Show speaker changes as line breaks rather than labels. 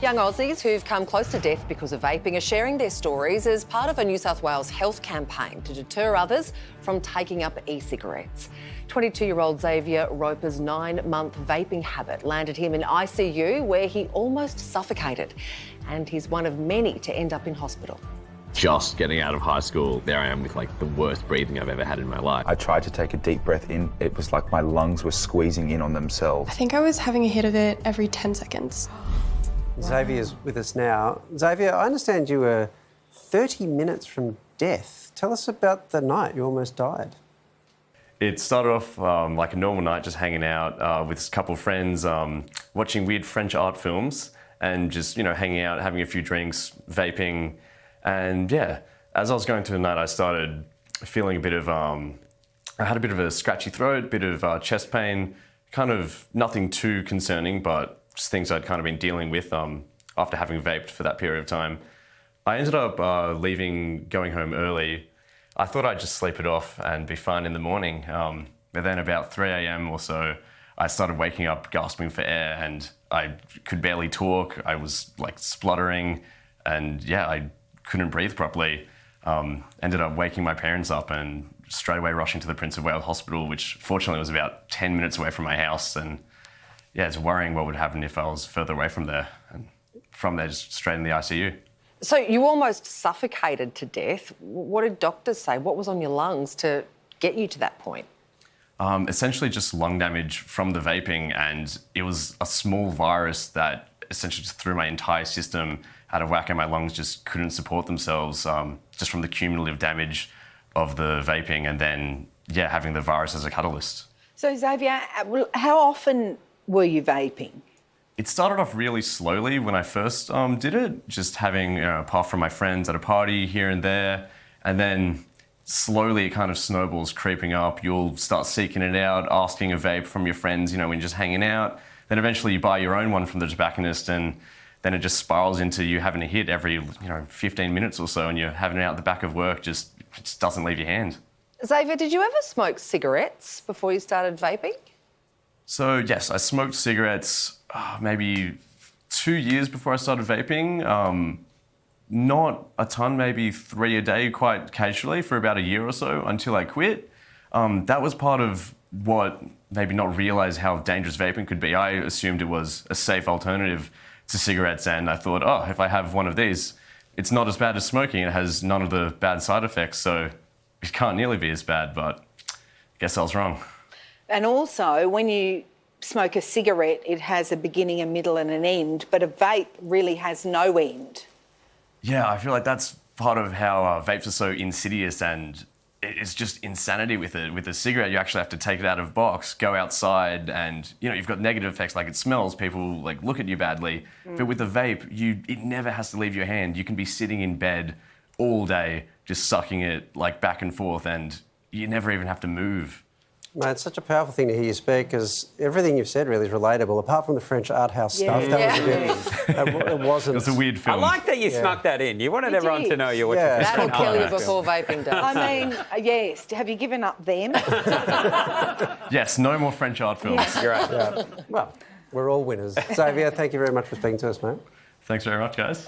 Young Aussies who've come close to death because of vaping are sharing their stories as part of a New South Wales health campaign to deter others from taking up e-cigarettes. 22-year-old Xavier Roper's 9-month vaping habit landed him in ICU where he almost suffocated, and he's one of many to end up in hospital.
Just getting out of high school, there I am with the worst breathing I've ever had in my life.
I tried to take a deep breath in. It was like my lungs were squeezing in on themselves.
I think I was having a hit of it every 10 seconds.
Xavier's with us now. Xavier, I understand you were 30 minutes from death. Tell us about the night you almost died.
It started off like a normal night, just hanging out with a couple of friends, watching weird French art films and just, hanging out, having a few drinks, vaping. And yeah, as I was going through the night, I started feeling a bit of, I had a bit of a scratchy throat, a bit of chest pain, kind of nothing too concerning, but just things I'd kind of been dealing with after having vaped for that period of time. I ended up going home early. I thought I'd just sleep it off and be fine in the morning. But then about 3 a.m. or so, I started waking up gasping for air and I could barely talk. I was spluttering and yeah, I couldn't breathe properly. Ended up waking my parents up and straight away rushing to the Prince of Wales Hospital, which fortunately was about 10 minutes away from my house. And yeah, it's worrying what would happen if I was further away from there. And from there, just straight in the ICU.
So you almost suffocated to death. What did doctors say? What was on your lungs to get you to that point?
Essentially just lung damage from the vaping, and it was a small virus that essentially just threw my entire system out of whack, and my lungs just couldn't support themselves just from the cumulative damage of the vaping and then, yeah, having the virus as a catalyst.
So, Xavier, how often were you vaping?
It started off really slowly when I first did it, just having a puff from my friends at a party here and there, and then slowly it kind of snowballs, creeping up. You'll start seeking it out, asking a vape from your friends, when you're just hanging out. Then eventually you buy your own one from the tobacconist, and then it just spirals into you having a hit every 15 minutes or so, and you're having it out the back of work, it just doesn't leave your hand.
Xavier, did you ever smoke cigarettes before you started vaping?
So yes, I smoked cigarettes maybe 2 years before I started vaping. Not a ton, maybe 3 a day, quite casually for about a year or so until I quit. That was part of what maybe not realize how dangerous vaping could be. I assumed it was a safe alternative to cigarettes, and I thought, oh, if I have one of these, it's not as bad as smoking. It has none of the bad side effects, so it can't nearly be as bad, but I guess I was wrong.
And also, when you smoke a cigarette, it has a beginning, a middle and an end, but a vape really has no end.
Yeah, I feel like that's part of how vapes are so insidious, and it's just insanity with it. With a cigarette, you actually have to take it out of box, go outside, and you've got negative effects like it smells, people look at you badly. But with a vape, it never has to leave your hand. You can be sitting in bed all day just sucking it back and forth, and you never even have to move.
Mate, it's such a powerful thing to hear you speak, because everything you've said really is relatable, apart from the French art house stuff. That was a bit... It wasn't...
It was a weird film.
I like that you snuck that in. You wanted everyone to know you were watching
That'll
French
kill
art
you
house
before vaping does.
I mean, yes. Have you given up them?
Yes, no more French art films.
Great.
Yeah. Well, we're all winners. Xavier, thank you very much for speaking to us, mate.
Thanks very much, guys.